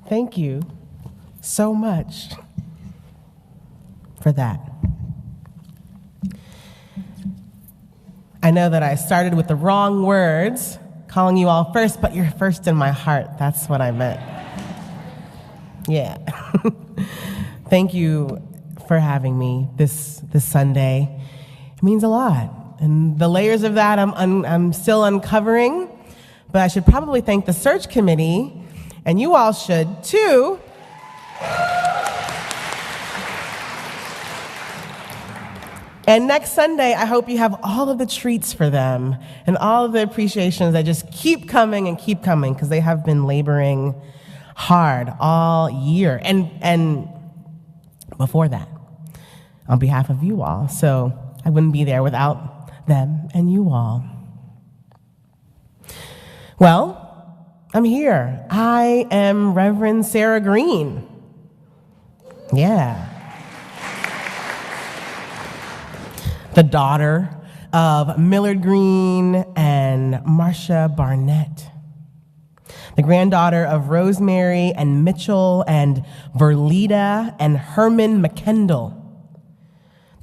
Thank you so much for that. I know that I started with the wrong words, calling you all first, but you're first in my heart. That's what I meant. Yeah. Thank you for having me this Sunday. It means a lot. And the layers of that I'm still uncovering, but I should probably thank the search committee, and you all should too. And next Sunday, I hope you have all of the treats for them and all of the appreciations that just keep coming, because they have been laboring hard all year and before that, on behalf of you all. So I wouldn't be there without them and you all. Well, I'm here. I am Reverend Sara Green. Yeah. The daughter of Millard Green and Marcia Barnett. The granddaughter of Rosemary and Mitchell and Verlita and Herman McKendall.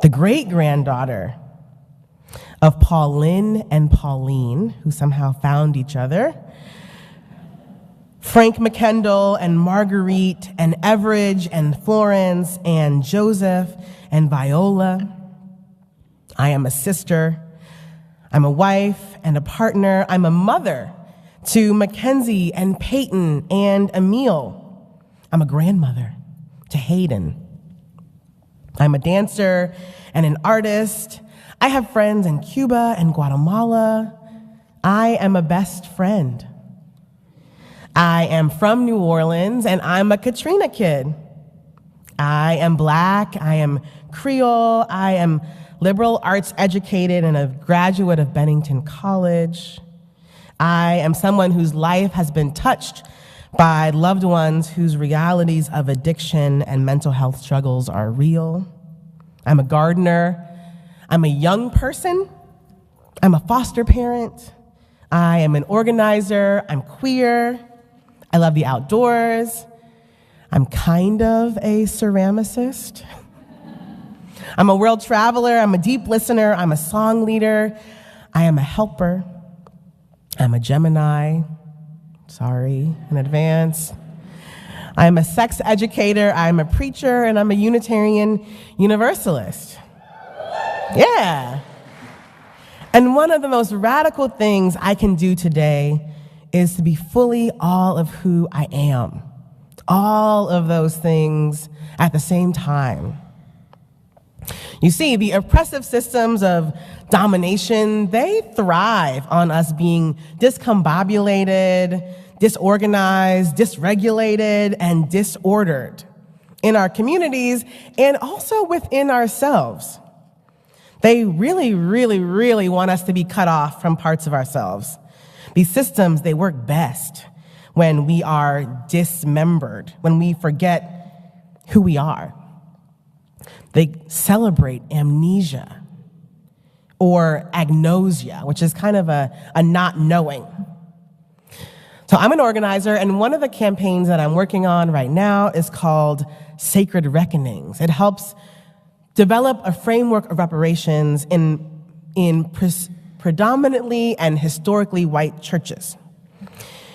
The great-granddaughter of Pauline and Pauline, who somehow found each other. Frank McKendall and Marguerite and Everidge and Florence and Joseph and Viola. I am a sister, I'm a wife and a partner, I'm a mother to Mackenzie and Peyton and Emil. I'm a grandmother to Hayden. I'm a dancer and an artist. I have friends in Cuba and Guatemala. I am a best friend. I am from New Orleans and I'm a Katrina kid. I am Black, I am Creole, I am liberal arts educated and a graduate of Bennington College. I am someone whose life has been touched by loved ones whose realities of addiction and mental health struggles are real. I'm a gardener. I'm a young person. I'm a foster parent. I am an organizer. I'm queer. I love the outdoors. I'm kind of a ceramicist. I'm a world traveler, I'm a deep listener, I'm a song leader, I am a helper, I'm a Gemini, sorry in advance. I am a sex educator, I'm a preacher, and I'm a Unitarian Universalist. Yeah. And one of the most radical things I can do today is to be fully all of who I am. All of those things at the same time. You see, the oppressive systems of domination, they thrive on us being discombobulated, disorganized, dysregulated, and disordered in our communities and also within ourselves. They really, really, really want us to be cut off from parts of ourselves. These systems, they work best when we are dismembered, when we forget who we are. They celebrate amnesia or agnosia, which is kind of a not knowing. So I'm an organizer, and one of the campaigns that I'm working on right now is called Sacred Reckonings. It helps develop a framework of reparations in predominantly and historically white churches.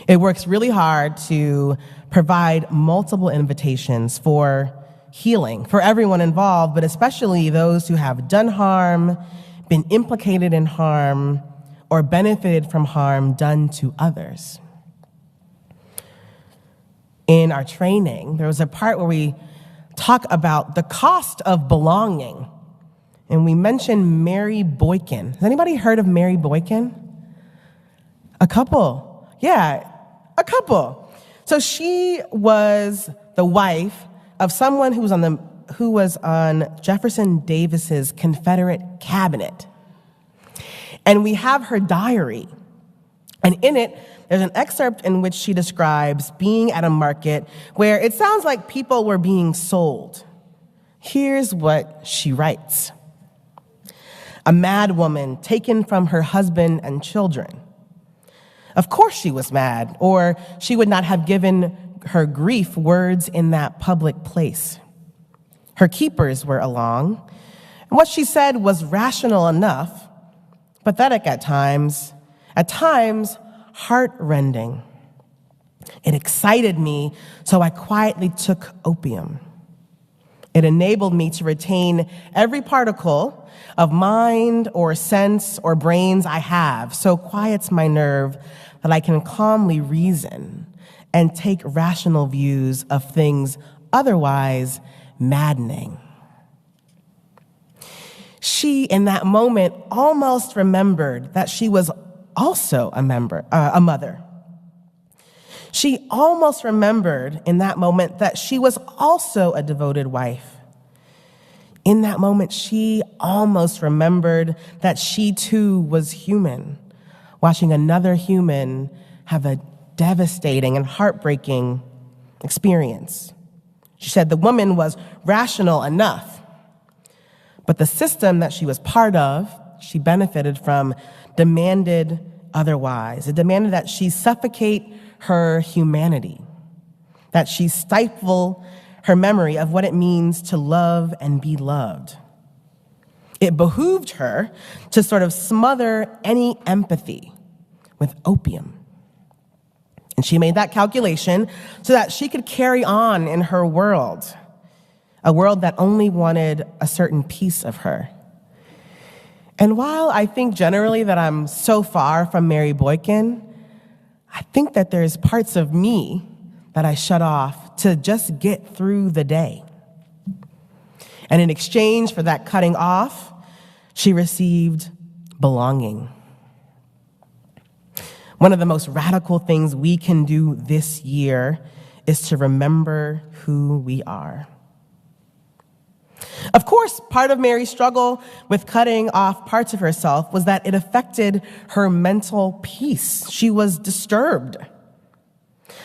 It works really hard to provide multiple invitations for healing for everyone involved, but especially those who have done harm, been implicated in harm, or benefited from harm done to others. In our training, there was a part where we talk about the cost of belonging, and we mentioned Mary Boykin. Has anybody heard of Mary Boykin? A couple. Yeah, a couple. So she was the wife of someone who was on Jefferson Davis's Confederate cabinet. And we have her diary. And in it, there's an excerpt in which she describes being at a market where it sounds like people were being sold. Here's what she writes. A mad woman taken from her husband and children. Of course she was mad, or she would not have given her grief words in that public place. Her keepers were along, and what she said was rational enough, pathetic at times heart-rending. It excited me, so I quietly took opium. It enabled me to retain every particle of mind or sense or brains I have, so quiets my nerve that I can calmly reason and take rational views of things otherwise maddening. She, in that moment, almost remembered that she was also a mother. She almost remembered in that moment that she was also a devoted wife. In that moment, she almost remembered that she too was human, watching another human have a devastating and heartbreaking experience. She said the woman was rational enough, but the system that she was part of, she benefited from, demanded otherwise. It demanded that she suffocate her humanity, that she stifle her memory of what it means to love and be loved. It behooved her to sort of smother any empathy with opium. And she made that calculation so that she could carry on in her world, a world that only wanted a certain piece of her. And while I think generally that I'm so far from Mary Boykin, I think that there's parts of me that I shut off to just get through the day. And in exchange for that cutting off, she received belonging. One of the most radical things we can do this year is to remember who we are. Of course, part of Mary's struggle with cutting off parts of herself was that it affected her mental peace. She was disturbed.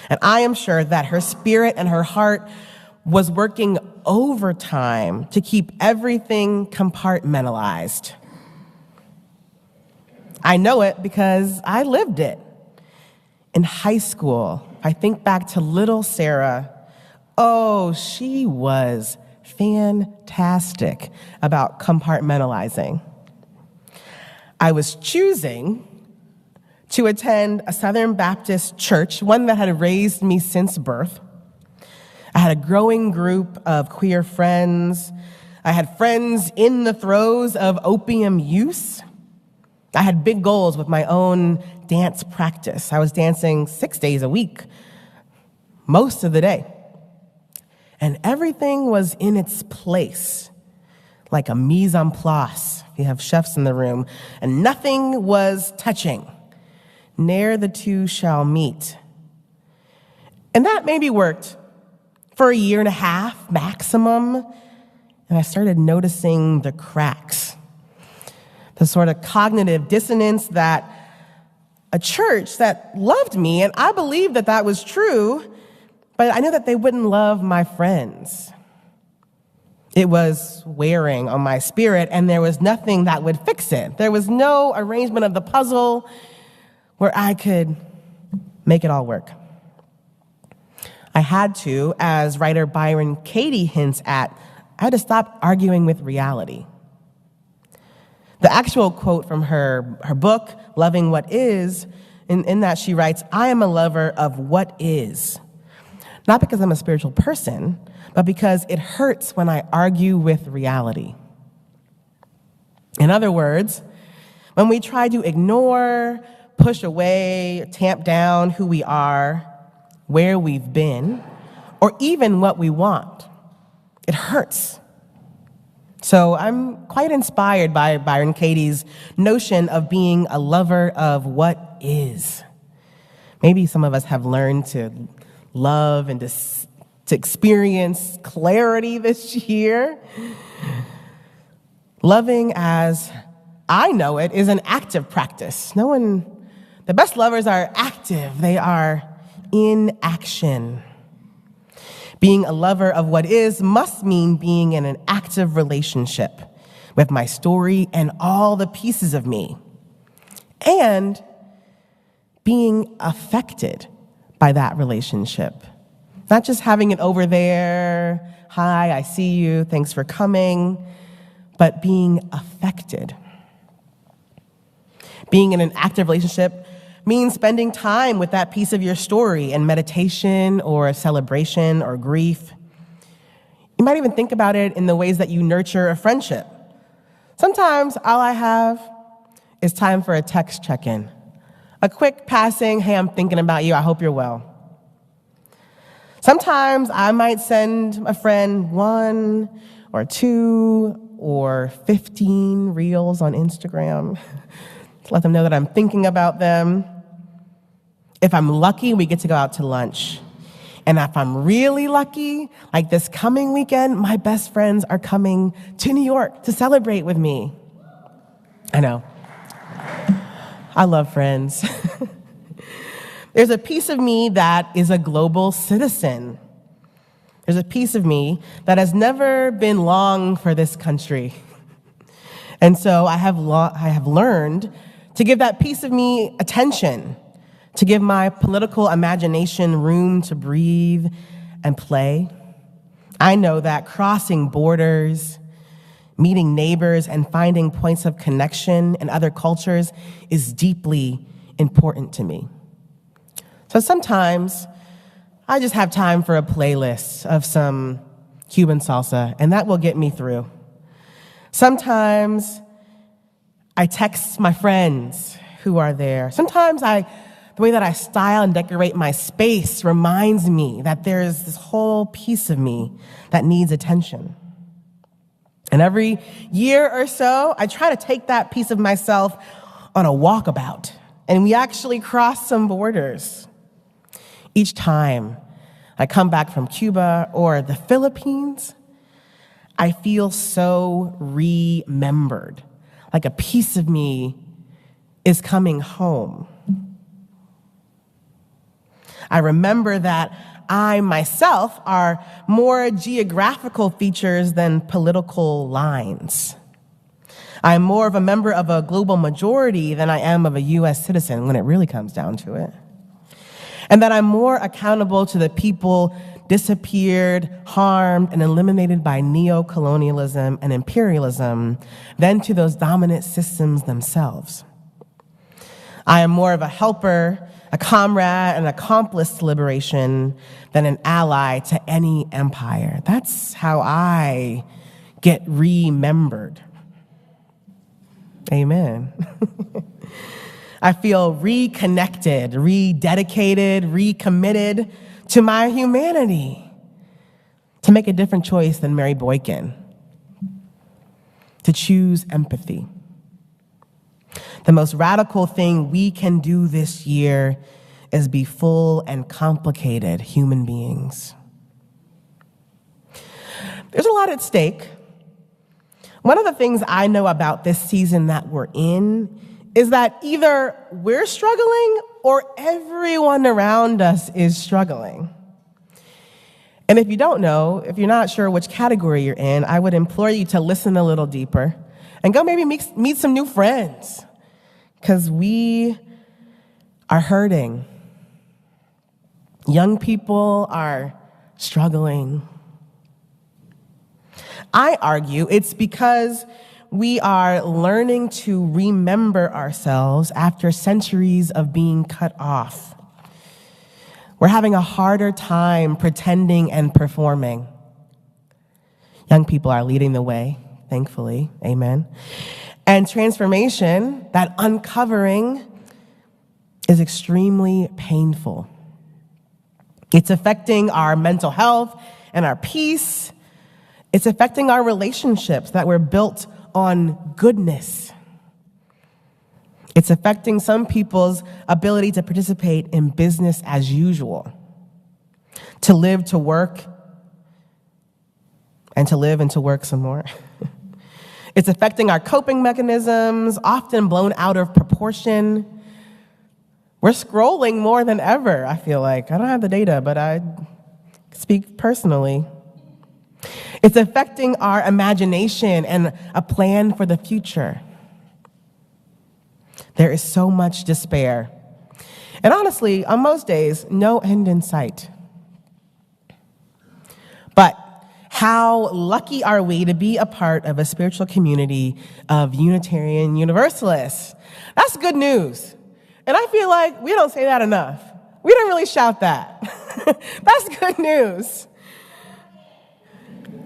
And I am sure that her spirit and her heart was working overtime to keep everything compartmentalized. I know it because I lived it. In high school, I think back to little Sara. Oh, she was fantastic about compartmentalizing. I was choosing to attend a Southern Baptist church, one that had raised me since birth. I had a growing group of queer friends. I had friends in the throes of opium use. I had big goals with my own dance practice. I was dancing 6 days a week, most of the day. And everything was in its place, like a mise en place. You have chefs in the room, and nothing was touching. Ne'er the two shall meet. And that maybe worked for a year and a half maximum. And I started noticing the cracks, the sort of cognitive dissonance that a church that loved me, and I believed that that was true, but I knew that they wouldn't love my friends. It was wearing on my spirit, and there was nothing that would fix it. There was no arrangement of the puzzle where I could make it all work. I had to, as writer Byron Katie hints at, I had to stop arguing with reality. The actual quote from her book, Loving What Is, in that she writes, I am a lover of what is. Not because I'm a spiritual person, but because it hurts when I argue with reality. In other words, when we try to ignore, push away, tamp down who we are, where we've been, or even what we want, it hurts. So I'm quite inspired by Byron Katie's notion of being a lover of what is. Maybe some of us have learned to love and to experience clarity this year. Loving as I know it is an active practice. The best lovers are active. They are in action. Being a lover of what is must mean being in an active relationship with my story and all the pieces of me, and being affected by that relationship. Not just having it over there, hi, I see you, thanks for coming, but being affected. Being in an active relationship means spending time with that piece of your story in meditation or celebration or grief. You might even think about it in the ways that you nurture a friendship. Sometimes all I have is time for a text check-in. A quick passing, hey, I'm thinking about you, I hope you're well. Sometimes I might send a friend 1 or 2 or 15 reels on Instagram to let them know that I'm thinking about them. If I'm lucky, we get to go out to lunch. And if I'm really lucky, like this coming weekend, my best friends are coming to New York to celebrate with me. I know. I love friends. There's a piece of me that is a global citizen. There's a piece of me that has never been long for this country. And so I have learned to give that piece of me attention, to give my political imagination room to breathe and play. I know that crossing borders, meeting neighbors, and finding points of connection in other cultures is deeply important to me. So sometimes I just have time for a playlist of some Cuban salsa, and that will get me through. Sometimes I text my friends who are there. Sometimes the way that I style and decorate my space reminds me that there's this whole piece of me that needs attention. And every year or so, I try to take that piece of myself on a walkabout, and we actually cross some borders. Each time I come back from Cuba or the Philippines, I feel so remembered, like a piece of me is coming home. I remember that I myself are more geographical features than political lines. I'm more of a member of a global majority than I am of a U.S. citizen when it really comes down to it. And that I'm more accountable to the people disappeared, harmed, and eliminated by neo-colonialism and imperialism than to those dominant systems themselves. I am more of a helper, a comrade, an accomplice to liberation than an ally to any empire. That's how I get remembered. Amen. I feel reconnected, rededicated, recommitted to my humanity, to make a different choice than Mary Boykin, to choose empathy. The most radical thing we can do this year is be full and complicated human beings. There's a lot at stake. One of the things I know about this season that we're in is that either we're struggling or everyone around us is struggling. And if you don't know, if you're not sure which category you're in, I would implore you to listen a little deeper and go maybe meet some new friends, because we are hurting. Young people are struggling. I argue it's because we are learning to remember ourselves after centuries of being cut off. We're having a harder time pretending and performing. Young people are leading the way, thankfully, amen. And transformation, that uncovering, is extremely painful. It's affecting our mental health and our peace. It's affecting our relationships that were built on goodness. It's affecting some people's ability to participate in business as usual, to live, to work, and to live and to work some more. It's affecting our coping mechanisms, often blown out of proportion. We're scrolling more than ever, I feel like. I don't have the data, but I speak personally. It's affecting our imagination and a plan for the future. There is so much despair. And honestly, on most days, no end in sight. But how lucky are we to be a part of a spiritual community of Unitarian Universalists? That's good news. And I feel like we don't say that enough. We don't really shout that. That's good news.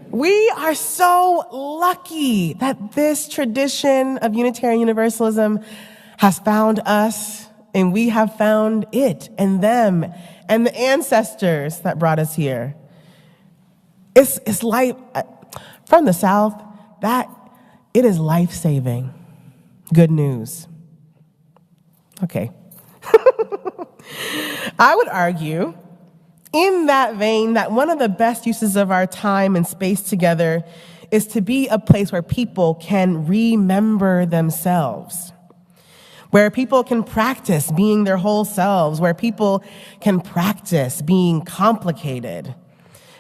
We are so lucky that this tradition of Unitarian Universalism has found us, and we have found it and them and the ancestors that brought us here. It's life from the South. That it is life-saving. Good news. Okay. I would argue, in that vein, that one of the best uses of our time and space together is to be a place where people can remember themselves, where people can practice being their whole selves, where people can practice being complicated,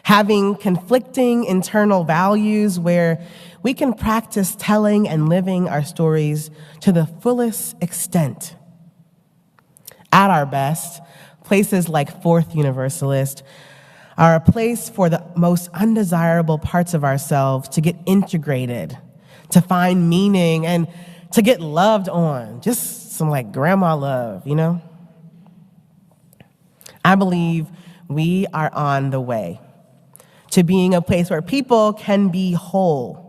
having conflicting internal values, where we can practice telling and living our stories to the fullest extent. At our best, places like Fourth Universalist are a place for the most undesirable parts of ourselves to get integrated, to find meaning, and to get loved on. Just some like grandma love, you know? I believe we are on the way to being a place where people can be whole.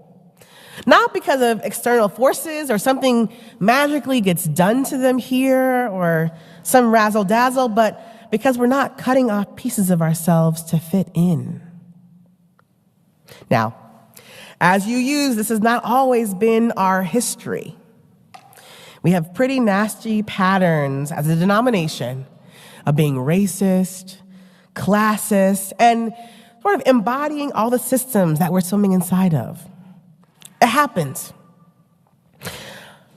Not because of external forces or something magically gets done to them here or some razzle-dazzle, but because we're not cutting off pieces of ourselves to fit in. Now, as you use, this has not always been our history. We have pretty nasty patterns as a denomination of being racist, classist, and sort of embodying all the systems that we're swimming inside of. It happens.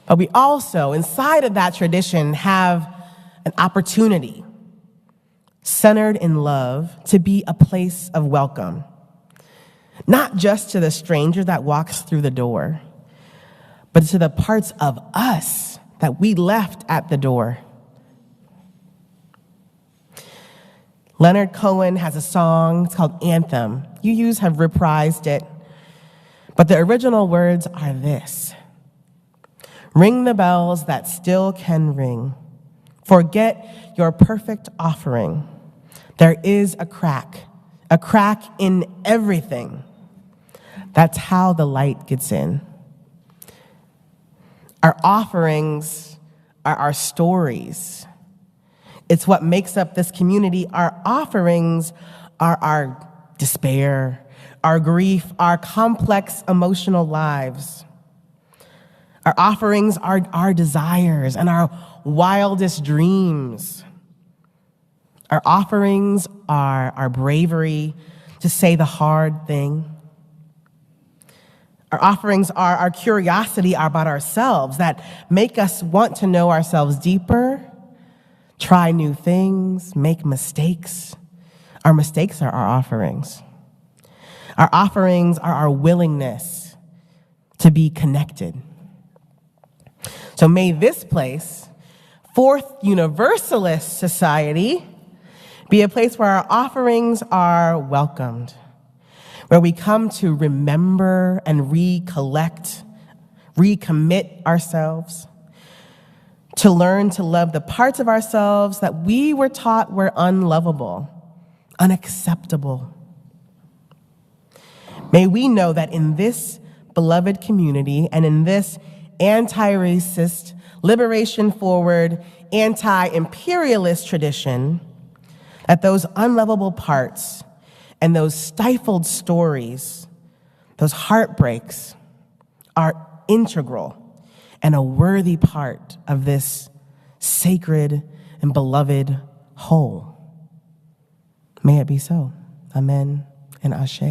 But we also, inside of that tradition, have an opportunity centered in love to be a place of welcome, not just to the stranger that walks through the door, but to the parts of us that we left at the door. Leonard Cohen has a song, it's called Anthem. You have reprised it. But the original words are this: ring the bells that still can ring. Forget your perfect offering. There is a crack in everything. That's how the light gets in. Our offerings are our stories. It's what makes up this community. Our offerings are our despair, our grief, our complex emotional lives. Our offerings are our desires and our wildest dreams. Our offerings are our bravery to say the hard thing. Our offerings are our curiosity about ourselves that make us want to know ourselves deeper, try new things, make mistakes. Our mistakes are our offerings. Our offerings are our willingness to be connected. So may this place, Fourth Universalist Society, be a place where our offerings are welcomed, where we come to remember and recollect, recommit ourselves, to learn to love the parts of ourselves that we were taught were unlovable, unacceptable. May we know that in this beloved community and in this anti-racist, liberation-forward, anti-imperialist tradition, that those unlovable parts and those stifled stories, those heartbreaks, are integral and a worthy part of this sacred and beloved whole. May it be so. Amen and ashe.